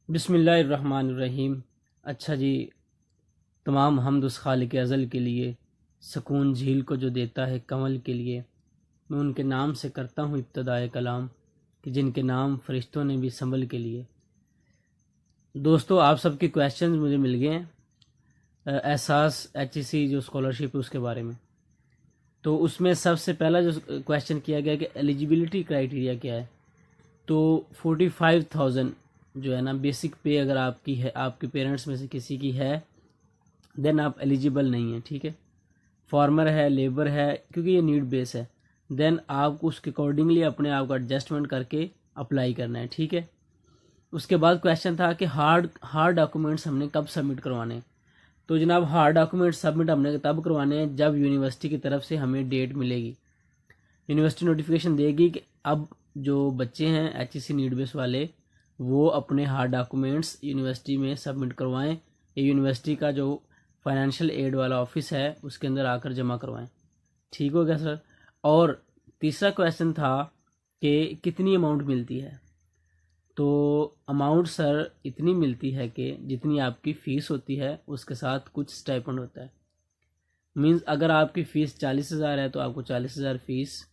बिस्मिल्लाहिर्रहमानिर्रहीम। अच्छा जी, तमाम हम्द उस खालिक अज़ल के लिए, सकून झील को जो देता है कमल के लिए। मैं उनके नाम से करता हूँ इब्तिदाए कलाम, कि जिनके नाम फरिश्तों ने भी संभल के लिए। दोस्तों, आप सबके क्वेश्चंस मुझे मिल गए हैं एहसास HEC जो स्कॉलरशिप है उसके बारे में। तो उसमें सबसे पहला जो क्वेश्चन किया गया कि एलिजिबिलिटी क्राइटेरिया क्या है। तो 45,000 जो है ना बेसिक पे अगर आपकी है, आपके पेरेंट्स में से किसी की है, देन आप एलिजिबल नहीं है। ठीक है, फार्मर है, लेबर है, क्योंकि ये नीड बेस है, देन आपको उसके अकॉर्डिंगली अपने आप को एडजस्टमेंट करके अप्लाई करना है। ठीक है, उसके बाद क्वेश्चन था कि हार्ड डॉक्यूमेंट्स हमने कब सबमिट करवाने हैं। तो जनाब, हार्ड डॉक्यूमेंट्स सबमिट हमने तब करवाने हैं जब यूनिवर्सिटी की तरफ से हमें डेट मिलेगी। यूनिवर्सिटी नोटिफिकेशन देगी कि अब जो बच्चे हैं HEC नीड बेस वाले, वो अपने हार्ड डॉक्यूमेंट्स यूनिवर्सिटी में सबमिट करवाएं। ये यूनिवर्सिटी का जो फाइनेंशियल एड वाला ऑफिस है उसके अंदर आकर जमा करवाएं। ठीक हो गया सर। और तीसरा क्वेश्चन था कि कितनी अमाउंट मिलती है। तो अमाउंट सर इतनी मिलती है कि जितनी आपकी फ़ीस होती है उसके साथ कुछ स्टाइपेंड होता है। मीन्स अगर आपकी फ़ीस 40,000 है तो आपको 40,000 फ़ीस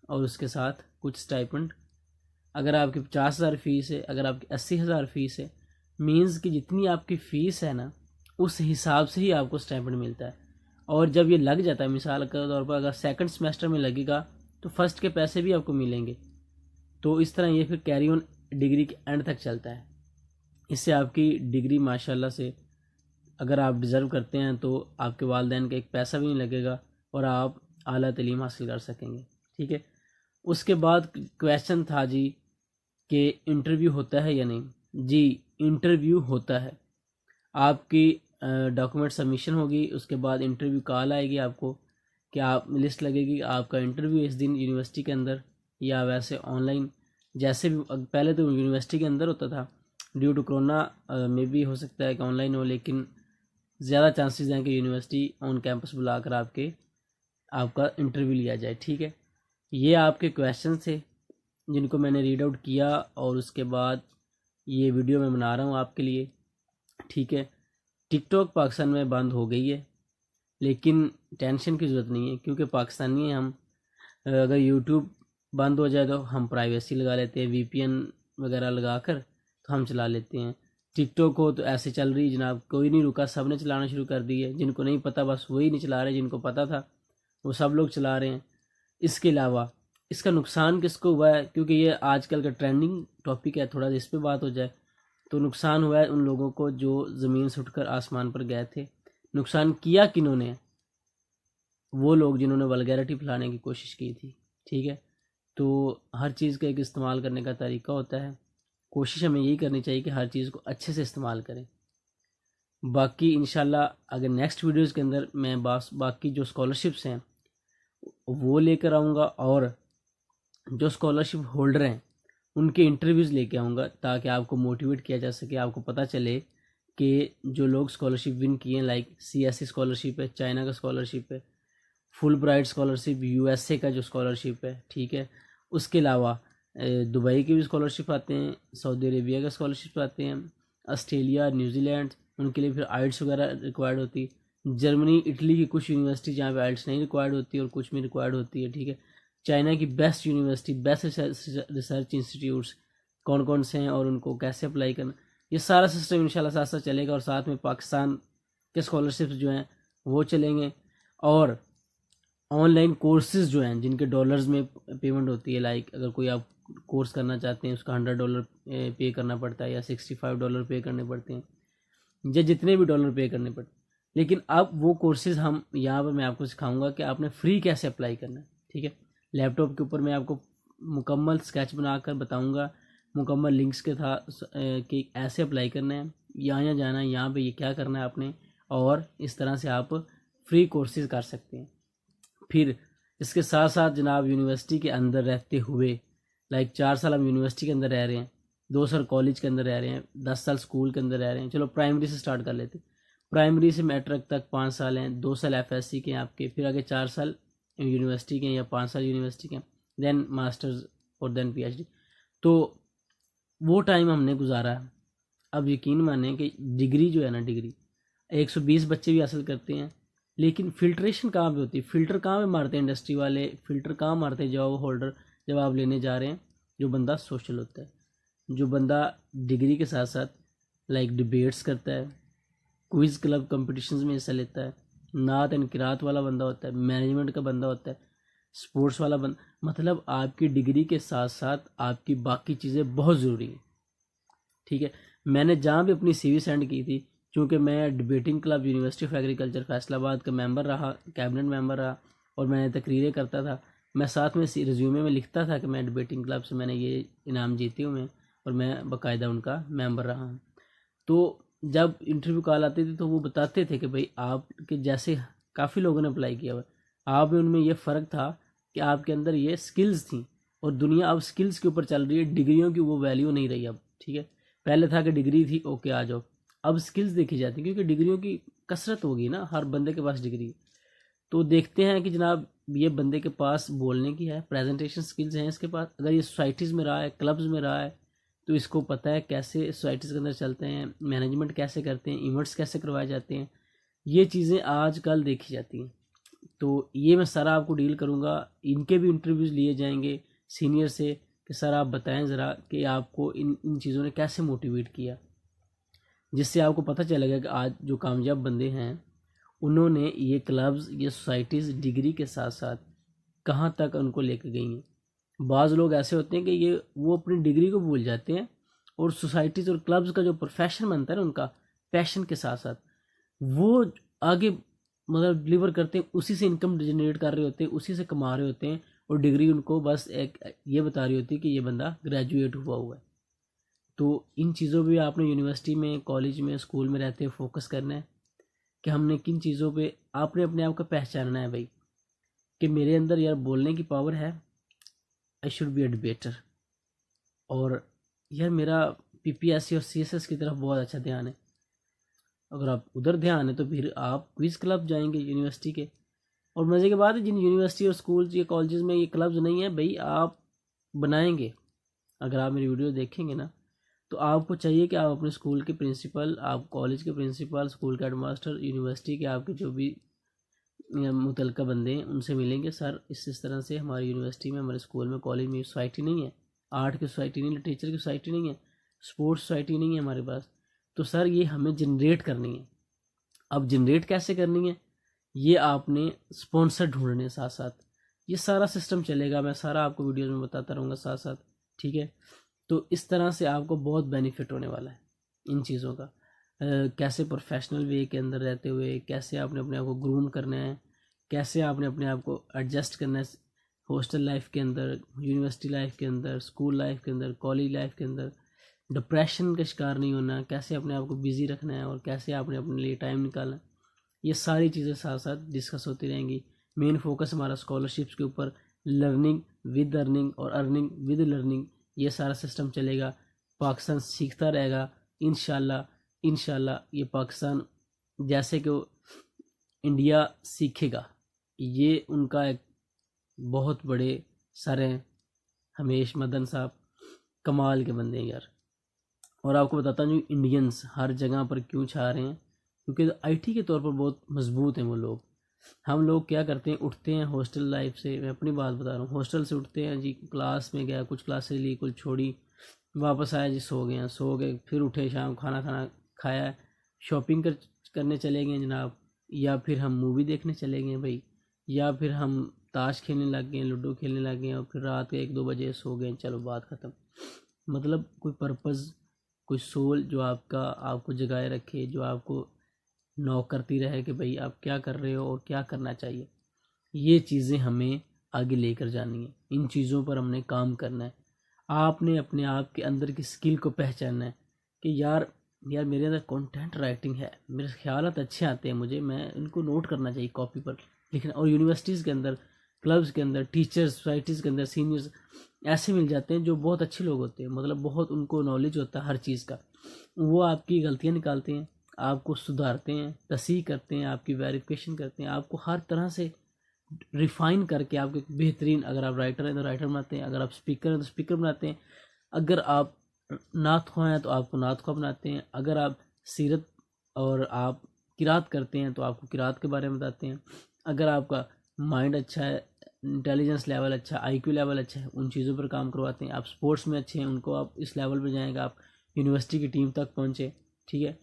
और उसके साथ कुछ स्टाइपेंड। अगर आपकी 50,000 फ़ीस है, अगर आपकी 80,000 फ़ीस है, मीन्स कि जितनी आपकी फ़ीस है ना उस हिसाब से ही आपको स्टाइपेंड मिलता है। और जब ये लग जाता है, मिसाल के तौर पर अगर सेकंड सेमेस्टर में लगेगा तो फर्स्ट के पैसे भी आपको मिलेंगे। तो इस तरह ये फिर कैरी ऑन डिग्री के एंड तक चलता है। इससे आपकी डिग्री माशाल्लाह से अगर आप डिज़र्व करते हैं तो आपके वालिदैन का एक पैसा भी नहीं लगेगा और आप आला तालीम हासिल कर सकेंगे। ठीक है, उसके बाद क्वेश्चन था जी कि इंटरव्यू होता है या नहीं। जी, इंटरव्यू होता है। आपकी डॉक्यूमेंट सबमिशन होगी, उसके बाद इंटरव्यू कॉल आएगी आपको कि आप लिस्ट लगेगी, आपका इंटरव्यू इस दिन यूनिवर्सिटी के अंदर या वैसे ऑनलाइन, जैसे भी पहले तो यूनिवर्सिटी के अंदर होता था, ड्यू टू कोरोना में भी हो सकता है कि ऑनलाइन हो, लेकिन ज़्यादा चांसेस हैं कि यूनिवर्सिटी ऑन कैंपस बुलाकर आपका इंटरव्यू लिया जाए। ठीक है, ये आपके क्वेश्चन थे जिनको मैंने रीड आउट किया और उसके बाद ये वीडियो मैं बना रहा हूँ आपके लिए। ठीक है, टिकटॉक पाकिस्तान में बंद हो गई है, लेकिन टेंशन की ज़रूरत नहीं है क्योंकि पाकिस्तानी हैं हम। अगर यूट्यूब बंद हो जाए तो हम प्राइवेसी लगा लेते हैं, VPN वगैरह लगा कर तो हम चला लेते हैं। टिकटॉक हो तो ऐसे चल रही जनाब, कोई नहीं रुका, सब ने चलाना शुरू कर दी है। जिनको नहीं पता बस वही नहीं चला रहे, जिनको पता था वो सब लोग चला रहे हैं। इसके अलावा इसका नुकसान किसको हुआ है, क्योंकि ये आजकल का ट्रेंडिंग टॉपिक है, थोड़ा इस पर बात हो जाए। तो नुकसान हुआ है उन लोगों को जो ज़मीन से उठकर आसमान पर गए थे। नुकसान किया किन्होंने? वो लोग जिन्होंने वल्गैरिटी फैलाने की कोशिश की थी। ठीक है, तो हर चीज़ का एक इस्तेमाल करने का तरीका होता है। कोशिश हमें यही करनी चाहिए कि हर चीज़ को अच्छे से इस्तेमाल करें। बाकी इंशाल्लाह अगर नेक्स्ट वीडियोज़ के अंदर मैं बाकी जो स्कॉलरशिप्स हैं वो लेकर आऊँगा, और जो स्कॉलरशिप होल्डर हैं उनके इंटरव्यूज़ लेके आऊँगा, ताकि आपको मोटिवेट किया जा सके, आपको पता चले कि जो लोग स्कॉलरशिप विन किए हैं, लाइक CSE स्कॉलरशिप है, चाइना का स्कॉलरशिप है, फुल ब्राइट स्कॉलरशिप USA का जो स्कॉलरशिप है। ठीक है, उसके अलावा दुबई के भी स्कॉलरशिप आते हैं, सऊदी अरेबिया का स्कॉलरशिप आते हैं, ऑस्ट्रेलिया, न्यूजीलैंड, उनके लिए फिर आइल्स वगैरह रिक्वायर्ड होती है। जर्मनी, इटली की कुछ यूनिवर्सिटी जहाँ पे आइल्स नहीं रिक्वायर्ड होती है और कुछ में रिक्वायर्ड होती है। ठीक है, चाइना की best university, best research institutes कौन कौन से हैं और उनको कैसे अप्लाई करना, ये सारा सिस्टम इंशाल्लाह साथ साथ चलेगा। और साथ में पाकिस्तान के स्कॉलरशिप्स जो हैं वो चलेंगे, और ऑनलाइन कोर्सेज जो हैं जिनके डॉलर्स में पेमेंट होती है, लाइक अगर कोई आप कोर्स करना चाहते हैं उसका $100 पे करना पड़ता है या $65 पे करने पड़ते हैं, या जितने भी डॉलर पे करने पड़ते हैं। लेकिन अब वो कोर्सेज हम यहाँ पर मैं आपको सिखाऊंगा कि आपने फ्री कैसे अप्लाई करना है। ठीक है, लैपटॉप के ऊपर मैं आपको मुकम्मल स्केच बनाकर बताऊंगा, मुकम्मल लिंक्स के था कि ऐसे अप्लाई करना है, यहाँ जाना है, यहाँ पे ये क्या करना है आपने, और इस तरह से आप फ्री कोर्सेज कर सकते हैं। फिर इसके साथ साथ जनाब, यूनिवर्सिटी के अंदर रहते हुए, लाइक 4 साल हम यूनिवर्सिटी के अंदर रह रहे हैं, 2 साल कॉलेज के अंदर रह रहे हैं, 10 साल स्कूल के अंदर रह रहे हैं। चलो प्राइमरी से स्टार्ट कर लेते हैं। प्राइमरी से मैट्रिक तक 5 साल हैं, 2 साल FSC के हैं आपके, फिर आगे 4 साल यूनिवर्सिटी के हैं या 5 साल यूनिवर्सिटी के हैं, देन मास्टर्स और देन PhD। तो वो टाइम हमने गुजारा है। अब यकीन माने कि डिग्री जो है ना, डिग्री 120 बच्चे भी हासिल करते हैं, लेकिन फिल्ट्रेशन कहाँ पे होती है, फ़िल्टर कहाँ पे मारते हैं इंडस्ट्री वाले, फ़िल्टर कहाँ मारते हैं जॉब होल्डर जब आप लेने जा रहे हैं? जो बंदा सोशल होता है, जो बंदा डिग्री के साथ साथ लाइक डिबेट्स करता है, क्विज़ क्लब कंपटीशंस में हिस्सा लेता है, नात एंड किरात वाला बंदा होता है, मैनेजमेंट का बंदा होता है, स्पोर्ट्स वाला बंदा, मतलब आपकी डिग्री के साथ साथ आपकी बाकी चीज़ें बहुत ज़रूरी हैं। ठीक है, मैंने जहाँ भी अपनी सीवी सेंड की थी, क्योंकि मैं debating club university of agriculture Faisalabad का मेंबर रहा, कैबिनेट मेंबर रहा, और मैंने तकरीरें करता था, मैं साथ में रिज्यूमे में लिखता था कि मैं डिबेटिंग क्लब से मैंने ये इनाम जीते हुए हैं और मैं बाकायदा उनका मेंबर रहा हूँ। तो जब इंटरव्यू कॉल आती थी तो वो बताते थे कि भाई आपके जैसे काफ़ी लोगों ने अप्लाई किया हुआ, आप में उनमें ये फ़र्क था कि आपके अंदर ये स्किल्स थी, और दुनिया अब स्किल्स के ऊपर चल रही है, डिग्रियों की वो वैल्यू नहीं रही अब। ठीक है, पहले था कि डिग्री थी, ओके आ जाओ, अब स्किल्स देखी जाती है, क्योंकि डिग्रियों की कसरत होगी ना, हर बंदे के पास डिग्री। तो देखते हैं कि जनाब ये बंदे के पास बोलने की है, प्रेजेंटेशन स्किल्स हैं इसके पास, अगर ये सोसाइटीज़ में रहा है, क्लब्स में रहा है, तो इसको पता है कैसे सोसाइटीज़ के अंदर चलते हैं, मैनेजमेंट कैसे करते हैं, इवेंट्स कैसे करवाए जाते हैं, ये चीज़ें आजकल देखी जाती हैं। तो ये मैं सारा आपको डील करूँगा, इनके भी इंटरव्यूज़ लिए जाएंगे सीनियर से कि सर आप बताएं ज़रा कि आपको इन इन चीज़ों ने कैसे मोटिवेट किया, जिससे आपको पता चलेगा कि आज जो कामयाब बंदे हैं उन्होंने ये क्लब्स, ये सोसाइटीज़ डिग्री के साथ साथ कहाँ तक उनको लेके गई हैं। बाज़ लोग ऐसे होते हैं कि ये वो अपनी डिग्री को भूल जाते हैं, और सोसाइटीज़ और क्लब्स का जो प्रोफेशन बनता है ना उनका, पैशन के साथ साथ वो आगे मतलब डिलीवर करते हैं, उसी से इनकम जनरेट कर रहे होते हैं, उसी से कमा रहे होते हैं, और डिग्री उनको बस एक ये बता रही होती है कि ये बंदा ग्रेजुएट हुआ हुआ है। तो इन चीज़ों पे आपने यूनिवर्सिटी में, कॉलेज में, स्कूल में रहते हुए फोकस करना है कि हमने किन चीज़ों पे, आपने अपने आप को पहचानना है भाई कि मेरे अंदर यार बोलने की पावर है, I should be a debater, और यार मेरा पीपीएससी और सीएसएस की तरफ बहुत अच्छा ध्यान है। अगर आप उधर ध्यान है तो फिर आप क्विज़ क्लब जाएंगे यूनिवर्सिटी के, और मज़े की बात है जिन यूनिवर्सिटी और स्कूल या कॉलेजेस में ये क्लब्स नहीं है भाई, आप बनाएंगे। अगर आप मेरी वीडियो देखेंगे ना, तो आपको चाहिए कि आप अपने स्कूल के प्रिंसिपल, आप कॉलेज के प्रिंसिपल, स्कूल के हेडमास्टर, यूनिवर्सिटी के आपके जो भी मुतलका बंदे हैं उनसे मिलेंगे, सर इस तरह से हमारी यूनिवर्सिटी में, हमारे स्कूल में, कॉलेज में सोसाइटी नहीं है, आर्ट की सोसाइटी नहीं है, टीचर की सोसाइटी नहीं है, स्पोर्ट्स सोसाइटी नहीं है हमारे पास, तो सर ये हमें जनरेट करनी है। अब जनरेट कैसे करनी है, ये आपने स्पॉन्सर ढूंढने साथ साथ, ये सारा सिस्टम चलेगा, मैं सारा आपको वीडियोज़ में बताता रहूँगा साथ साथ। ठीक है, तो इस तरह से आपको बहुत बेनिफिट होने वाला है इन चीज़ों का। कैसे प्रोफेशनल वे के अंदर रहते हुए कैसे आपने अपने आप को ग्रूम करना है, कैसे आपने अपने आप को एडजस्ट करना है हॉस्टल लाइफ के अंदर, यूनिवर्सिटी लाइफ के अंदर, स्कूल लाइफ के अंदर, कॉलेज लाइफ के अंदर, डिप्रेशन का शिकार नहीं होना, कैसे अपने आप को बिज़ी रखना है और कैसे आपने अपने लिए टाइम निकालना है, ये सारी चीज़ें साथ साथ डिस्कस होती रहेंगी। मेन फोकस हमारा स्कॉलरशिप्स के ऊपर, लर्निंग विद अर्निंग और अर्निंग विद लर्निंग, ये सारा सिस्टम चलेगा। पाकिस्तान सीखता रहेगा इंशाल्लाह। इंशाल्लाह ये पाकिस्तान जैसे कि इंडिया सीखेगा, ये उनका एक बहुत बड़े सर हैं हमेश मदन साहब, कमाल के बंदे हैं यार। और आपको बताता हूँ इंडियंस हर जगह पर क्यों छा रहे हैं, क्योंकि आईटी के तौर पर बहुत मजबूत हैं वो लोग। हम लोग क्या करते हैं, उठते हैं हॉस्टल लाइफ से, मैं अपनी बात बता रहा हूँ, हॉस्टल से उठते हैं जी, क्लास में गया, कुछ क्लासेस ली, कुछ छोड़ी, वापस आया जी, सो गए, सो गए, फिर उठे शाम, खाना खाना खाया, शॉपिंग करने चले गए जनाब, या फिर हम मूवी देखने चले गए भाई, या फिर हम ताश खेलने लग गए, लूडो खेलने लग गए, और फिर रात के 1-2 बजे सो गए, चलो बात ख़त्म। मतलब कोई पर्पज़, कोई सोल जो आपको जगाए रखे, जो आपको नॉक करती रहे कि भाई आप क्या कर रहे हो और क्या करना चाहिए, ये चीज़ें हमें आगे लेकर जानी है, इन चीज़ों पर हमने काम करना है। आपने अपने आप के अंदर की स्किल को पहचानना है कि यार यार मेरे अंदर कंटेंट राइटिंग है, मेरे ख्यालात अच्छे आते हैं मुझे, मैं इनको नोट करना चाहिए कॉपी पर लिखना। और यूनिवर्सिटीज़ के अंदर, क्लब्स के अंदर, टीचर्स, सोसाइटीज़ के अंदर सीनियर्स ऐसे मिल जाते हैं जो बहुत अच्छे लोग होते हैं, मतलब बहुत उनको नॉलेज होता है हर चीज़ का, वो आपकी गलतियाँ निकालते हैं, आपको सुधारते हैं, तसीह करते हैं, आपकी वेरिफिकेशन करते हैं, आपको हर तरह से रिफ़ाइन करके आपको एक बेहतरीन, अगर आप राइटर हैं तो राइटर बनाते हैं, अगर आप स्पीकर हैं तो स्पीकर बनाते हैं, अगर आप नात ख्वाह हैं तो आपको नात ख्वाह बनाते हैं, अगर आप सीरत और आप किरात करते हैं तो आपको किरात के बारे में बताते हैं, अगर आपका माइंड अच्छा है, इंटेलिजेंस लेवल अच्छा, आईक्यू लेवल अच्छा है, उन चीज़ों पर काम करवाते हैं। आप स्पोर्ट्स में अच्छे हैं, उनको आप इस लेवल पर जाएंगे, आप यूनिवर्सिटी की टीम तक पहुँचे, ठीक है।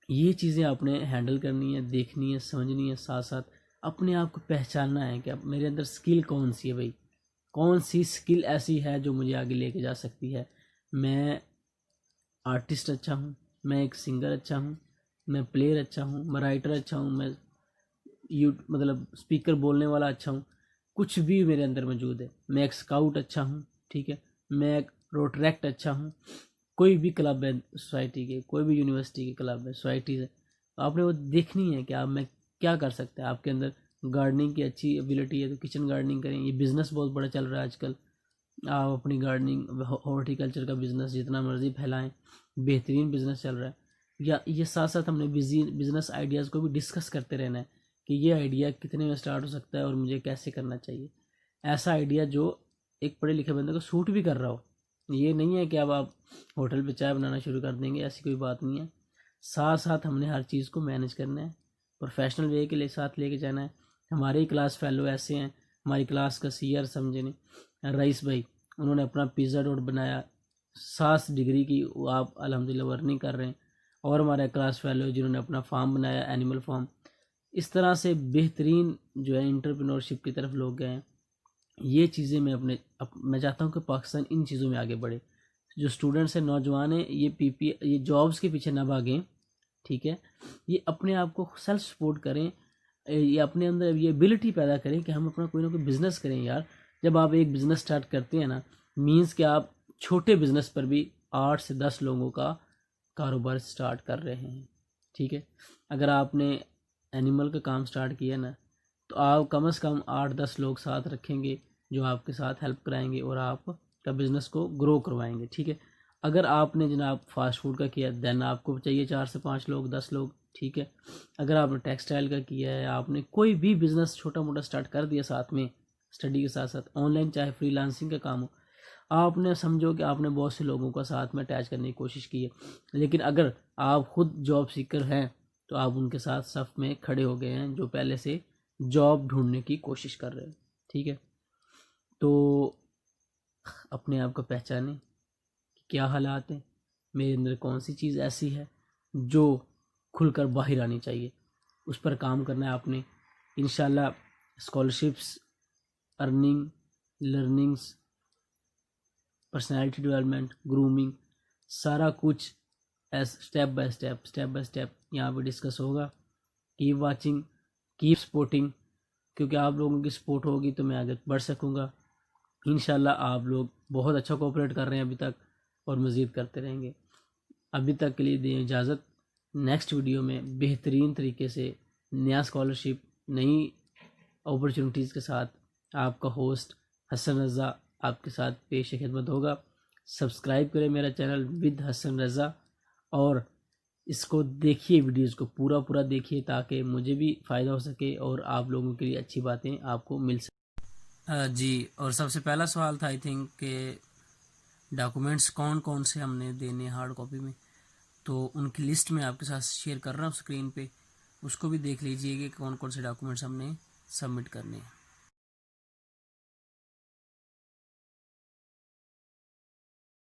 ये चीज़ें आपने हैंडल करनी है, देखनी है, समझनी है, साथ साथ अपने आप को पहचानना है कि अब मेरे अंदर स्किल कौन सी है भाई, कौन सी स्किल ऐसी है जो मुझे आगे लेके जा सकती है। मैं आर्टिस्ट अच्छा हूँ, मैं एक सिंगर अच्छा हूँ, मैं प्लेयर अच्छा हूँ, मैं राइटर अच्छा हूँ, मैं मतलब स्पीकर बोलने वाला अच्छा हूँ, कुछ भी मेरे अंदर मौजूद है। मैं एक स्काउट अच्छा हूँ, ठीक है, मैं एक रोटरेक्ट अच्छा हूँ, कोई भी क्लब है सोसाइटी के, कोई भी यूनिवर्सिटी के क्लब है, सोसाइटीज़ है, तो आपने वो देखनी है कि आप में क्या कर सकते हैं। आपके अंदर गार्डनिंग की अच्छी एबिलिटी है तो किचन गार्डनिंग करें, ये बिज़नेस बहुत बड़ा चल रहा है आजकल। आप अपनी गार्डनिंग हॉर्टिकल्चर का बिज़नेस जितना मर्ज़ी फैलाएं, बेहतरीन बिज़नेस चल रहा है। या ये साथ साथ हमने बिज़नेस आइडियाज़ को भी डिस्कस करते रहना है कि ये आइडिया कितने में स्टार्ट हो सकता है और मुझे कैसे करना चाहिए। ऐसा आइडिया जो एक पढ़े लिखे बंदे को सूट भी कर रहा हो। ये नहीं है कि अब आप होटल पे चाय बनाना शुरू कर देंगे, ऐसी कोई बात नहीं है। साथ साथ हमने हर चीज़ को मैनेज करना है, प्रोफेशनल वे के लिए साथ लेके जाना है। हमारे ही क्लास फेलो ऐसे हैं, हमारी क्लास का सीआर समझे नहीं, रईस भाई, उन्होंने अपना पिज़्ज़ा डॉट बनाया, 7 डिग्री की वो आप अल्हम्दुलिल्लाह वर्निंग कर रहे हैं। और हमारे क्लास फेलो जिन्होंने अपना फार्म बनाया, एनिमल फार्म। इस तरह से बेहतरीन जो है इंटरप्रेन्योरशिप की तरफ लोग गए हैं। ये चीज़ें मैं चाहता हूँ कि पाकिस्तान इन चीज़ों में आगे बढ़े। जो स्टूडेंट्स हैं, नौजवान हैं, ये जॉब्स के पीछे ना भागें, ठीक है। ये अपने आप को सेल्फ सपोर्ट करें, ये अपने अंदर ये एबिलिटी पैदा करें कि हम अपना कोई ना कोई बिज़नेस करें यार। जब आप एक बिज़नेस स्टार्ट करते हैं ना, मीन्स कि आप छोटे बिज़नेस पर भी 8 से 10 लोगों का कारोबार स्टार्ट कर रहे हैं, ठीक है। अगर आपने एनिमल का काम स्टार्ट किया ना, तो आप कम से कम 8-10 लोग साथ रखेंगे जो आपके साथ हेल्प कराएंगे और आपका बिज़नेस को ग्रो करवाएंगे, ठीक है। अगर आपने जनाब फास्ट फूड का किया, देन आपको चाहिए 4 से 5 लोग, 10 लोग, ठीक है। अगर आपने टेक्सटाइल का किया है, आपने कोई भी बिज़नेस छोटा मोटा स्टार्ट कर दिया साथ में, स्टडी के साथ साथ ऑनलाइन चाहे फ्रीलांसिंग का काम हो, आपने समझो कि आपने बहुत से लोगों का साथ में अटैच करने की कोशिश की है। लेकिन अगर आप खुद जॉब सीकर हैं तो आप उनके साथ सफ में खड़े हो गए हैं जो पहले से जॉब ढूंढने की कोशिश कर रहे हैं, ठीक है। तो अपने आप को पहचानें कि क्या हालात हैं, मेरे अंदर कौन सी चीज़ ऐसी है जो खुलकर बाहर आनी चाहिए, उस पर काम करना है आपने। इंशाल्लाह scholarships, earning, learnings, personality development, grooming, सारा कुछ स्टेप बाय स्टेप यहाँ पे डिस्कस होगा। कीप वाचिंग, कीप सपोर्टिंग, क्योंकि आप लोगों की सपोर्ट होगी तो मैं आगे बढ़ सकूँगा। इंशाल्लाह आप लोग बहुत अच्छा कोऑपरेट कर रहे हैं अभी तक और मज़ीद करते रहेंगे। अभी तक के लिए दें इजाज़त। नेक्स्ट वीडियो में बेहतरीन तरीके से नया स्कॉलरशिप, नई अपॉर्चुनिटीज़ के साथ आपका होस्ट हसन रज़ा आपके साथ पेश खिदमत होगा। सब्सक्राइब करें मेरा चैनल विद हसन रज़ा और इसको देखिए, वीडियोज़ को पूरा पूरा देखिए ताकि मुझे भी फ़ायदा हो सके और आप लोगों के लिए अच्छी बातें आपको मिल सके। जी, और सबसे पहला सवाल था आई थिंक कि डॉक्यूमेंट्स कौन कौन से हमने देने हार्ड कॉपी में, तो उनकी लिस्ट में आपके साथ शेयर कर रहा हूँ स्क्रीन पे, उसको भी देख लीजिए कि कौन कौन से डॉक्यूमेंट्स हमने सबमिट करने हैं।